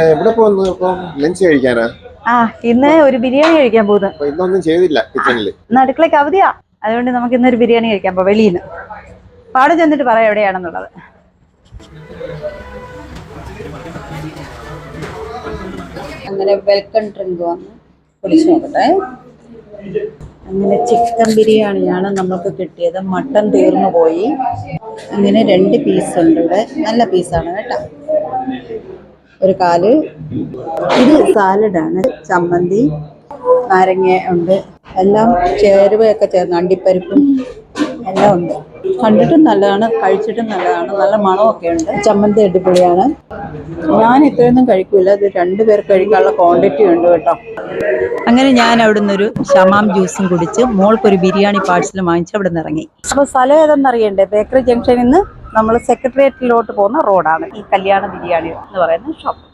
എവിടെ പോകുന്നു ഇപ്പൊ? ലഞ്ച് കഴിക്കാനാ? ആ ഇന്ന് ഒരു ബിരിയാണി കഴിക്കാൻ പോകുന്നു. ഇന്നൊന്നും ചെയ്തില്ല കിച്ചണില്. ഇന്ന് അടുക്കളയ്ക്ക് അവധിയാ, അതുകൊണ്ട് നമുക്ക് ഇന്നൊരു ബിരിയാണി കഴിക്കാൻ പോവാം വെളിയിൽ നിന്ന്. പാടെ ചെന്നിട്ട് പറയാം എവിടെയാണെന്നുള്ളത്. അങ്ങനെ വെൽക്കം ഡ്രിങ്ക് വന്ന് കുടിച്ചു നോക്കട്ടെ. അങ്ങനെ ചിക്കൻ ബിരിയാണിയാണ് നമുക്ക് കിട്ടിയത്. മട്ടൻ തീർന്നു പോയി. അങ്ങനെ 2 പീസ് ഉണ്ട് ഇവിടെ. നല്ല പീസാണ് കേട്ടോ. ഒരു കാല്. ഇത് സാലഡാണ്. ചമ്മന്തി, നാരങ്ങ ഉണ്ട്, എല്ലാം ചേരുവയൊക്കെ ചേർന്ന് അണ്ടിപ്പരിപ്പും എല്ലാം ഉണ്ട്. കണ്ടിട്ടും നല്ലതാണ്, കഴിച്ചിട്ടും നല്ലതാണ്. നല്ല മണമൊക്കെ ഉണ്ട്. ചമ്മന്തി അടിപൊളിയാണ്. ഞാൻ ഇത്രയൊന്നും കഴിക്കൂല, ഇത് 2 പേർക്ക് കഴിക്കാനുള്ള ക്വാണ്ടിറ്റി ഉണ്ട് കേട്ടോ. അങ്ങനെ ഞാൻ അവിടെ നിന്നൊരു ഷമാം ജ്യൂസും കുടിച്ച് മോൾക്കൊരു ബിരിയാണി പാഴ്സൽ വാങ്ങിച്ച് അവിടെ നിന്ന് ഇറങ്ങി. അപ്പോൾ സ്ഥലം ഏതെന്നറിയണ്ടേ? ബേക്കറി ജംഗ്ഷനിൽ നിന്ന് നമ്മൾ സെക്രട്ടേറിയറ്റിലോട്ട് പോകുന്ന റോഡാണ് ഈ കല്യാണ ബിരിയാണി എന്ന് പറയുന്ന ഷോപ്പ്.